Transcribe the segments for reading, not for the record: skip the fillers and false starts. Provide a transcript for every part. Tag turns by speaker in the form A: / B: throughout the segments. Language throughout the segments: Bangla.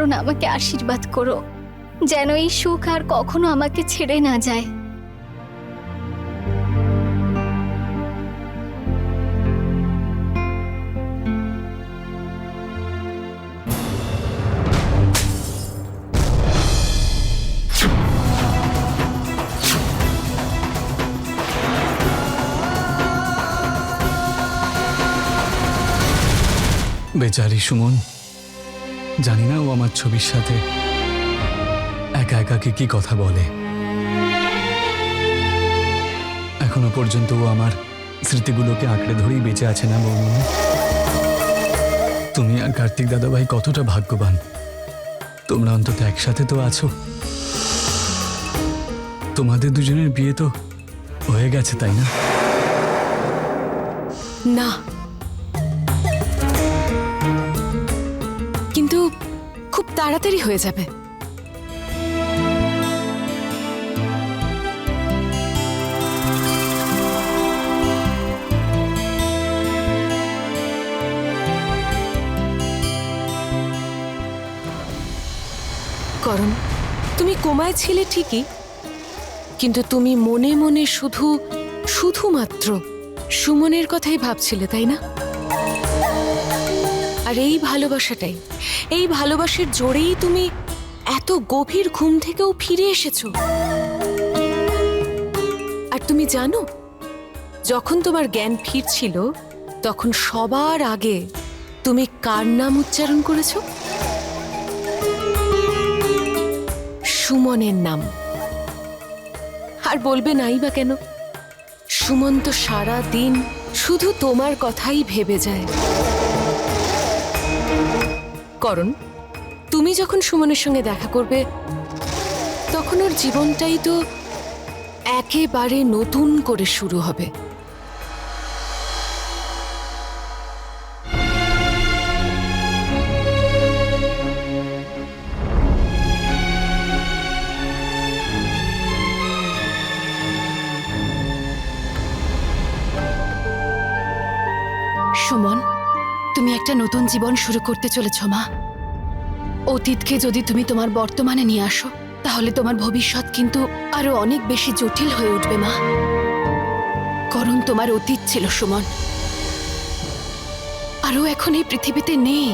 A: কারণ আমাকে আশীর্বাদ করো, যেন এই সুখ আর কখনো আমাকে ছেড়ে না যায়।
B: বেচারি সুমন, জানি না ও আমার ছবির সাথে একা একা কি কথা বলে। এখনো পর্যন্ত ও আমার স্মৃতিগুলোকে আঁকড়ে ধরেই বেঁচে আছে না বৌমনি? তুমি আর কার্তিক দাদাভাই কতটা ভাগ্যবান, তোমরা অন্তত একসাথে তো আছো। তোমাদের দুজনের বিয়ে তো হয়ে গেছে, তাই না?
C: না, কিন্তু খুব তাড়াতাড়ি হয়ে যাবে। করণ, তুমি কোমায় ছিলে ঠিকই, কিন্তু তুমি মনে মনে শুধুমাত্র সুমনের কথাই ভাবছিলে, তাই না? আর এই ভালোবাসার জোরেই তুমি এত গভীর ঘুম থেকেও ফিরে এসেছো। আর তুমি জানো, যখন তোমার জ্ঞান ফিরছিল তখন সবার আগে তুমি কার নাম উচ্চারণ করেছো? সুমনের নাম। আর বলবে নাই বা কেন? সুমন তো সারা দিন শুধু তোমার কথাই ভেবে যায়। করণ, তুমি যখন সুমনের সঙ্গে দেখা করবে তখন ওর জীবনটাই তো একেবারে নতুন করে শুরু হবে। সুমন, তুমি একটা নতুন জীবন শুরু করতে চলেছ মা। অতীতকে যদি তুমি তোমার বর্তমানে নিয়ে আসো তাহলে তোমার ভবিষ্যৎ কিন্তু আরো অনেক বেশি জটিল হয়ে উঠবে মা। কারণ তোমার অতীত ছিল সুমন, আরও এখন এই পৃথিবীতে নেই।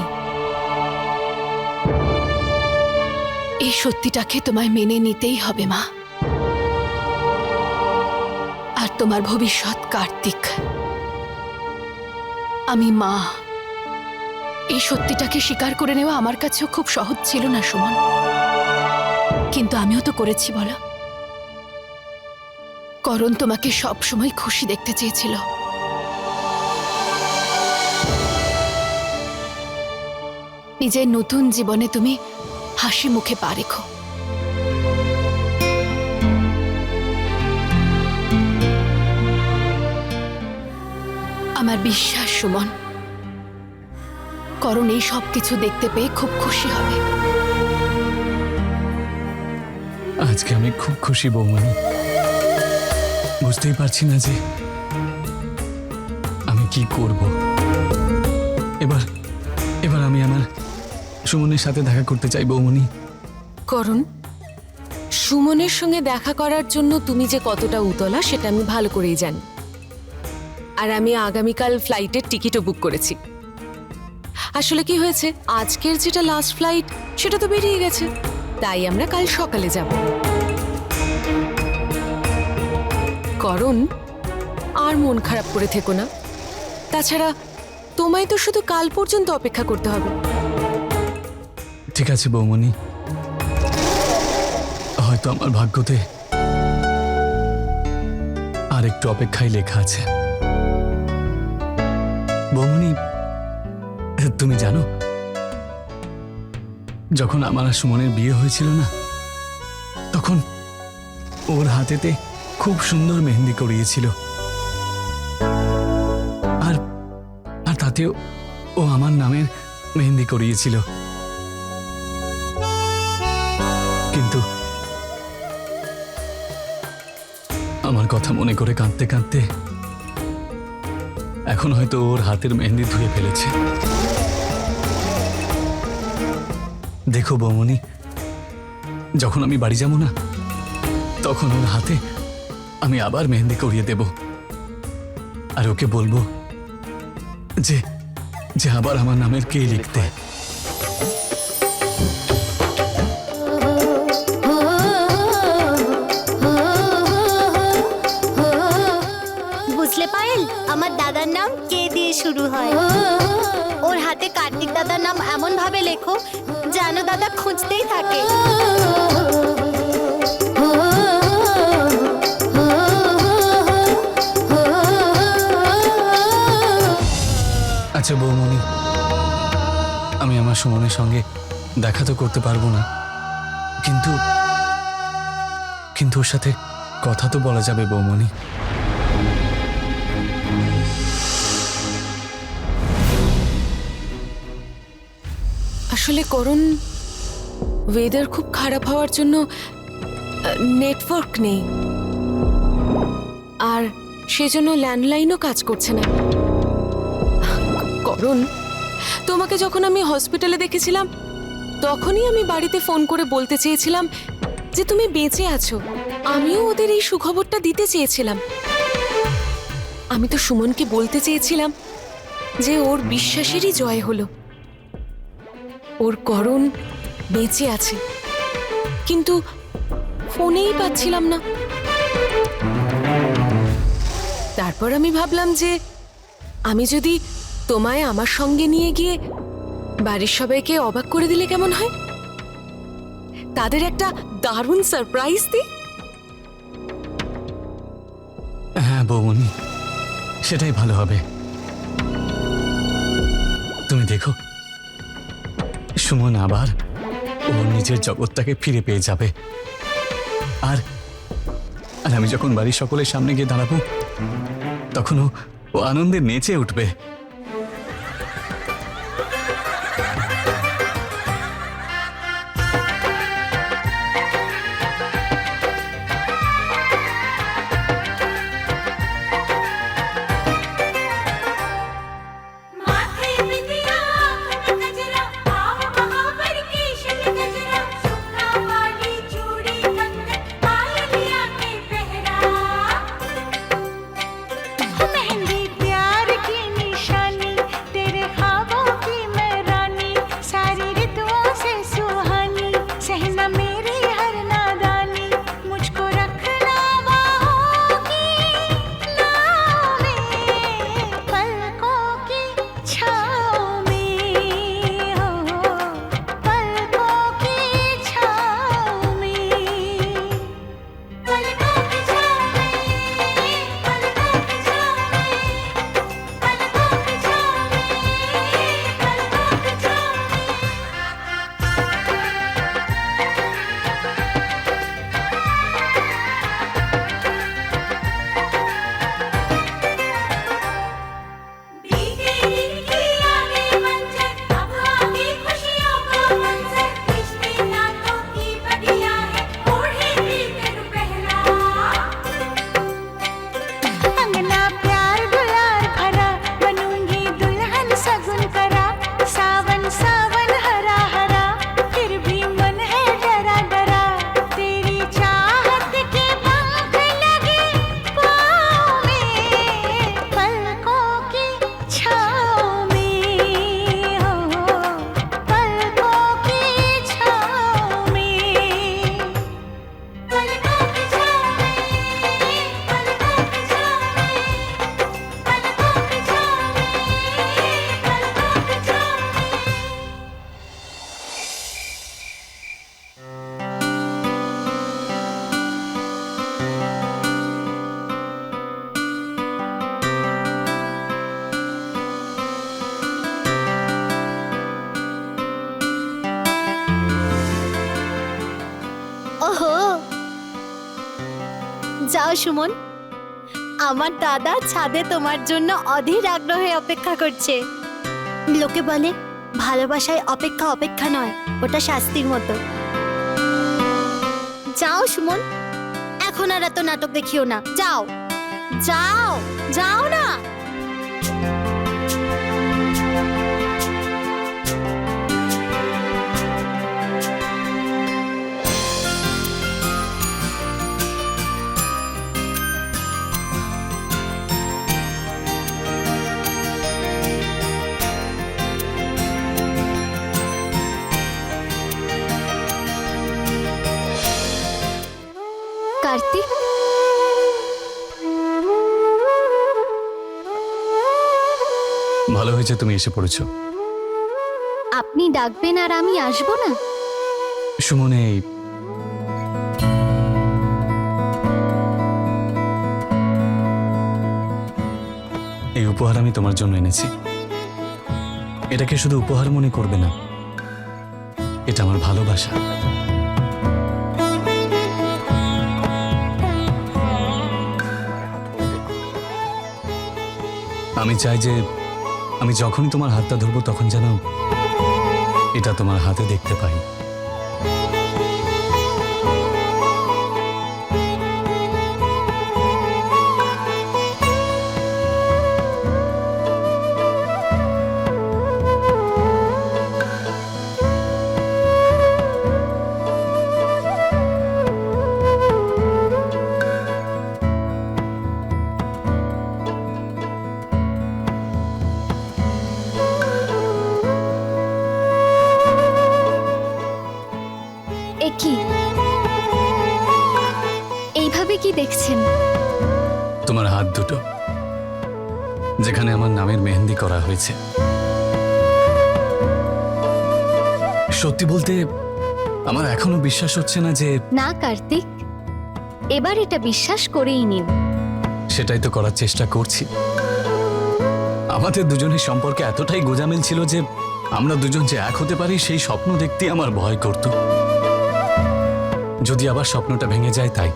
C: এই সত্যিটাকে তোমায় মেনে নিতেই হবে মা। আর তোমার ভবিষ্যৎ কার্তিক। আমি মা, এই সত্যিটাকে স্বীকার করে নেওয়া আমার কাছেও খুব সহজ ছিল না সুমন, কিন্তু আমিও তো করেছি বলো। করণ তোমাকে সবসময় খুশি দেখতে চেয়েছিল। নিজের নতুন জীবনে তুমি হাসি মুখে পা রেখো। আমার বিশ্বাস সুমন, করণ এই সব কিছু দেখতে পেয়ে খুব খুশি হবে।
B: আজকে আমি খুব খুশি বৌমনি। বুঝতেই পারছি না যে আমি কি করব। এবার আমি আমার সুমনের সাথে দেখা করতে চাই বৌমনি।
C: করণ, সুমনের সঙ্গে দেখা করার জন্য তুমি যে কতটা উতলা সেটা আমি ভালো করেই জানি। আর আমি আগামীকাল ফ্লাইটের টিকিটও বুক করেছি। আসলে কি হয়েছে, আজকের যেটা লাস্ট ফ্লাইট সেটা তো বেরিয়ে গেছে, তাই আমরা কাল সকালে যাব। করণ, আর মন খারাপ করে থেকো না। তাছাড়া তোমায় তো শুধু কাল পর্যন্ত অপেক্ষা করতে হবে।
B: ঠিক আছে বৌমনি, হয়তো আমার ভাগ্যতে আর একটু অপেক্ষায় লেখা আছে। বৌমনি, তুমি জানো, যখন আমার আর সুমনের বিয়ে হয়েছিল না, তখন ওর হাতেতে খুব সুন্দর মেহেন্দি করিয়েছিল। আর তাতেও ও আমার নামের মেহেন্দি করিয়েছিল। কিন্তু আমার কথা মনে করে কাঁদতে কাঁদতে এখন হয়তো ওর হাতের মেহেন্দি ধুয়ে ফেলেছে। দেখো বৌমনি, যখন আমি বাড়ি যাব না, তখন ওর হাতে আমি আবার মেহেন্দি করিয়ে দেব। আর ওকে বলবো যে যে আবার আমার নামের কে লিখতে।
D: বুঝলে পায়েল, আমার দাদার নাম কে দিয়ে শুরু হয়। ওর হাতে কার্তিক দাদার নাম এমন ভাবে লেখো যেন দাদা খুঁজতেই থাকে।
B: আচ্ছা বৌমনি, আমি আমার সুমনের সঙ্গে দেখা তো করতে পারবো না, কিন্তু কিন্তু ওর সাথে কথা তো বলা যাবে বৌমনি।
C: আসলে করুণ, ওয়েদার খুব খারাপ হওয়ার জন্য নেটওয়ার্ক নেই, আর সেজন্য ল্যান্ডলাইনও কাজ করছে না। করুণ, তোমাকে যখন আমি হসপিটালে দেখেছিলাম তখনই আমি বাড়িতে ফোন করে বলতে চেয়েছিলাম যে তুমি বেঁচে আছো। আমিও ওদের এই সুখবরটা দিতে চেয়েছিলাম। আমি তো সুমনকে বলতে চেয়েছিলাম যে ওর বিশ্বাসেরই জয় হলো, ওর করণ বেঁচে আছে, কিন্তু ফোনেই পাচ্ছিলাম না। তারপর আমি ভাবলাম যে আমি যদি তোমায় আমার সঙ্গে নিয়ে গিয়ে বাড়ির সবাইকে অবাক করে দিলে কেমন হয়, তাদের একটা দারুণ সারপ্রাইজ দিই।
B: হ্যাঁ বৌমনি, সেটাই ভালো হবে। তুমি দেখো, সুমন আবার ওর নিজের জগৎটাকে ফিরে পেয়ে যাবে। আর আর আমি যখন বাড়ির সকলের সামনে গিয়ে দাঁড়াবো, তখন ও আনন্দে নেচে উঠবে।
D: যাও সুমন, আমার দাদা ছাদে তোমার জন্য অধীর আগ্রহে অপেক্ষা করছে। লোকে বলে ভালোবাসায় অপেক্ষা অপেক্ষা নয়, ওটা শাস্তির মতো। যাও সুমন, এখন আর এত নাটক দেখিও না, যাও যাও যাও না।
A: কার্তিক,
B: ভালো হয়েছে তুমি এসে পড়েছো।
A: আপনি ডাকবেন আর আমি আসবো না?
B: সুমন, এই উপহার আমি তোমার জন্য এনেছি। এটাকে শুধু উপহার মনে করবে না, এটা আমার ভালোবাসা। আমি চাই যে আমি যখনই তোমার হাতটা ধরবো তখন যেন এটা তোমার হাতে দেখতে পাই।
A: এ কি, এইভাবে কি দেখছেন?
B: তোমার হাত দুটো, যেখানে আমার নামের মেহেন্দি করা হয়েছে। সত্যি বলতে আমার এখনো বিশ্বাস হচ্ছে না যে
A: না কার্তিক, এবার এটা বিশ্বাস করেই নিন।
B: সেটাই তো করার চেষ্টা করছি। আমাদের দুজনের সম্পর্কে এতটাই গোজামিল ছিল যে আমরা দুজন যে এক হতে পারি সেই স্বপ্ন দেখতে আমার ভয় করত। যদি আবার স্বপ্নটা ভেঙে যায় তাই।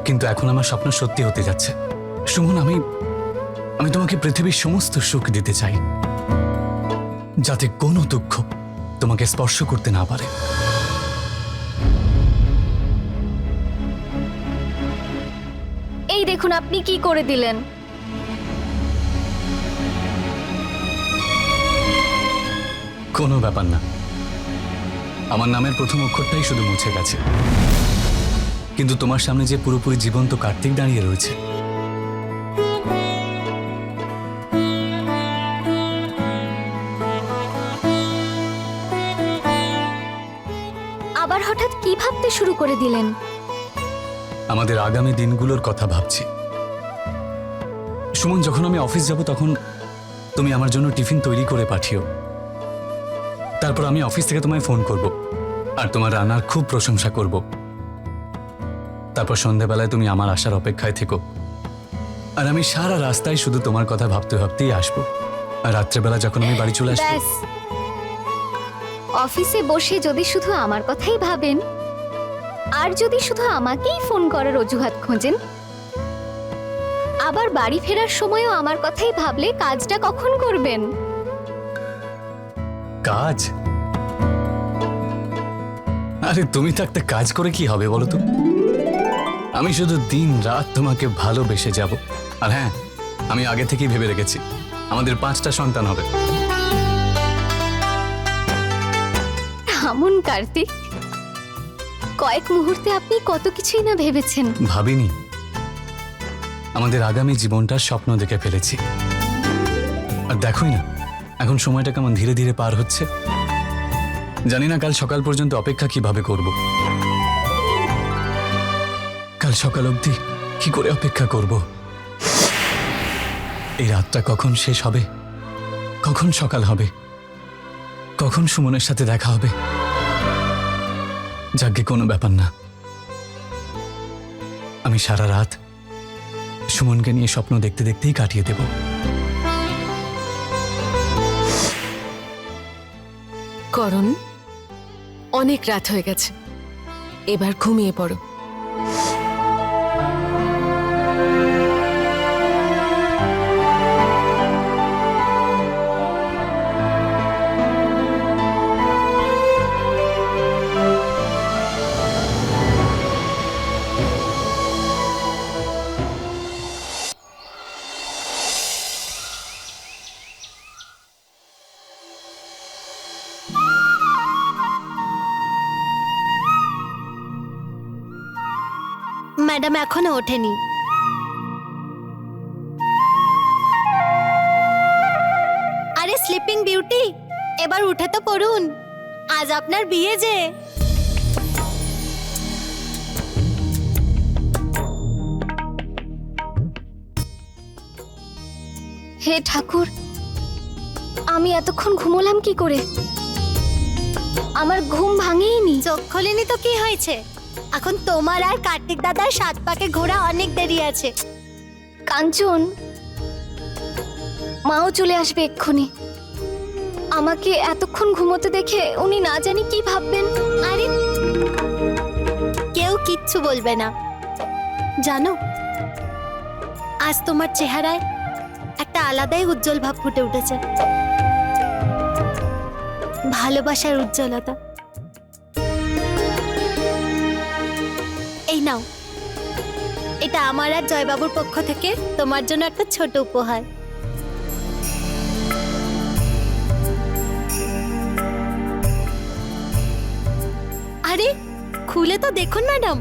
B: কিন্তু এখন আমার স্বপ্ন সত্যি হতে যাচ্ছে। সুমন, আমি তোমাকে পৃথিবীর সমস্ত সুখ দিতে চাই, যাতে কোনো দুঃখ তোমাকে স্পর্শ করতে না পারে।
A: এই দেখুন আপনি কি করে দিলেন।
B: কোনো ব্যাপার না, আমার নামের প্রথম অক্ষরটাই শুধু মুছে গেছে, কিন্তু তোমার সামনে যে পুরোপুরি জীবন্ত কার্তিক দাঁড়িয়ে রয়েছে।
A: আবার হঠাৎ কি ভাবতে শুরু করে দিলেন?
B: আমাদের আগামী দিনগুলোর কথা ভাবছি। সুমন, যখন আমি অফিস যাব তখন তুমি আমার জন্য টিফিন তৈরি করে পাঠিও। তারপর আমি অফিস থেকে তোমায় ফোন করব আর তোমার রান্নার খুব প্রশংসা করব। তারপর সন্ধ্যাবেলায় তুমি আমার আসার অপেক্ষায় থেকো, আর আমি সারা রাস্তায় শুধু তোমার কথা ভাবতে ভাবতেই আসবো। আর রাত্রেবেলা যখন আমি বাড়ি চলে আসবো,
A: ব্যাস, অফিসে বসে যদি শুধু আমার কথাই ভাবেন আর যদি শুধু আমাকেই ফোন করার অজুহাত খোঁজেন, আবার বাড়ি ফেরার সময়ও আমার কথাই ভাবলে কাজটা কখন করবেন?
B: কাজ? আরে তুমি থাকতে কাজ করে কি হবে বলো তো? আমি শুধু দিন রাত তোমাকে ভালোবেসে যাব। আর হ্যাঁ, আমি আগে থেকেই ভেবে রেখেছি আমাদের 5টা সন্তান হবে।
A: থামুন কার্তিক, কয়েক মুহূর্তে আপনি কত কিছুই না ভেবেছেন।
B: ভাবিনি, আমাদের আগামী জীবনটার স্বপ্ন দেখে ফেলেছি। আর দেখোই না এখন সময়টা কেমন ধীরে ধীরে পার হচ্ছে। জানি না কাল সকাল পর্যন্ত অপেক্ষা কিভাবে করব। কাল সকাল অবধি কি করে অপেক্ষা করব? এই রাতটা কখন শেষ হবে, কখন সকাল হবে, কখন সুমনের সাথে দেখা হবে। যাকে কোনো ব্যাপার না, আমি সারা রাত সুমনকে নিয়ে স্বপ্ন দেখতে দেখতেই কাটিয়ে দেব।
C: করণ, অনেক রাত হয়ে গেছে, এবার ঘুমিয়ে পড়ো।
D: ম্যাডাম এখনো ওঠেনি। আরে স্লিপিং বিউটি, এবার উঠে তো পড়ুন, আজ আপনার বিয়ে যে।
A: হে ঠাকুর, আমি এতক্ষণ ঘুমোলাম কি করে? আমার ঘুম ভাঙেইনি।
D: চোখ খোলেনি তো কি হয়েছে? এখন তোমার আর কার্তিক দাদার 7 পাকে ঘোরা অনেক দেরি আছে।
A: কাঞ্চন, মাও চলে আসবে এক্ষুনি। আমাকে এতক্ষণ ঘুমোতে দেখে উনি না জানি কি ভাববেন।
D: আরে কেউ কিচ্ছু বলবে না। জানো, আজ তোমার চেহারায় একটা আলাদাই উজ্জ্বল ভাব ফুটে উঠেছে, ভালোবাসার উজ্জ্বলতা। এই নাও, এটা আমার আর জয়বাবুর পক্ষ থেকে তোমার জন্য একটা ছোট উপহার। আরে খুলে তো দেখুন ম্যাডাম।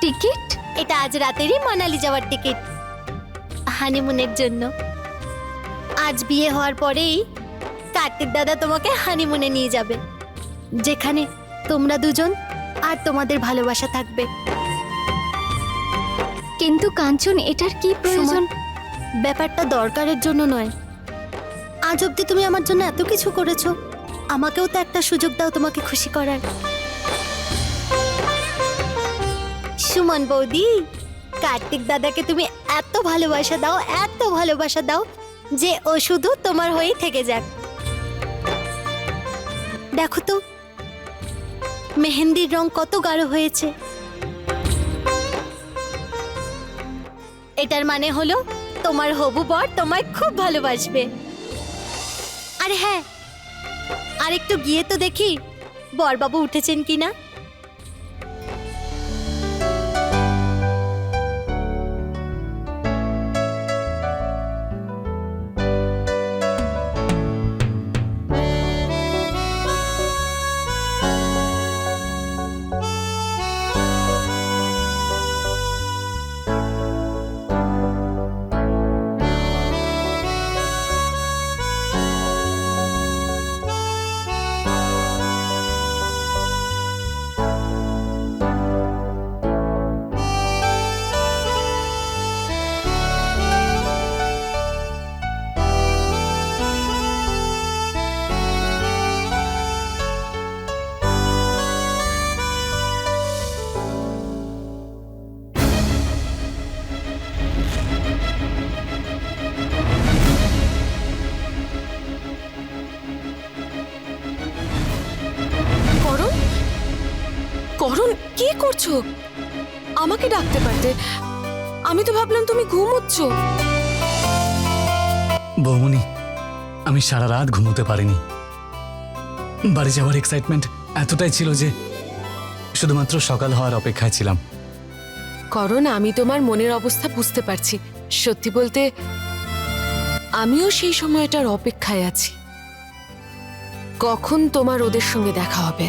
A: টিকিট?
D: এটা আজ রাতেরই মানালি যাওয়ার টিকিট, হানিমুনের জন্য। আজ বিয়ে হওয়ার পরেই কার্তিক দাদা তোমাকে হানিমুনে নিয়ে যাবে, যেখানে তোমরা দুজন আর তোমাদের ভালোবাসা থাকবে।
A: কিন্তু কাঞ্চন, এটার কি প্রয়োজন?
D: ব্যাপারটা দরকারের জন্য নয়। আজ অবধি তুমি আমার জন্য এত কিছু করেছো, আমাকেও তো একটা সুযোগ দাও তোমাকে খুশি করার। সুমন বৌদি, কার্তিক দাদাকে তুমি এত ভালোবাসা দাও, এত ভালোবাসা দাও যে ও শুধু তোমার হয়েই থেকে যাক। দেখো তো মেহেন্দির রং কত গাঢ় হয়েছে। এটার মানে হলো তোমার হবু বর তোমায় খুব ভালোবাসবে। আরে হ্যাঁ, আর একটু গিয়ে তো দেখি বরবাবু উঠেছেন কিনা।
C: করণ, করণ কি করছো? আমাকে ডাকতে পারতে। আমি তো ভাবলাম তুমি ঘুমোচ্ছ।
B: বৌমনি, আমি সারা রাত ঘুমোতে পারিনি। বাড়ি যাওয়ার এক্সাইটমেন্ট এতটাই ছিল যে শুধুমাত্র সকাল হওয়ার অপেক্ষায় ছিলাম।
C: করণ, আমি তোমার মনের অবস্থা বুঝতে পারছি। সত্যি বলতে আমিও সেই সময়টার অপেক্ষায় আছি, কখন তোমার ওদের সঙ্গে দেখা হবে।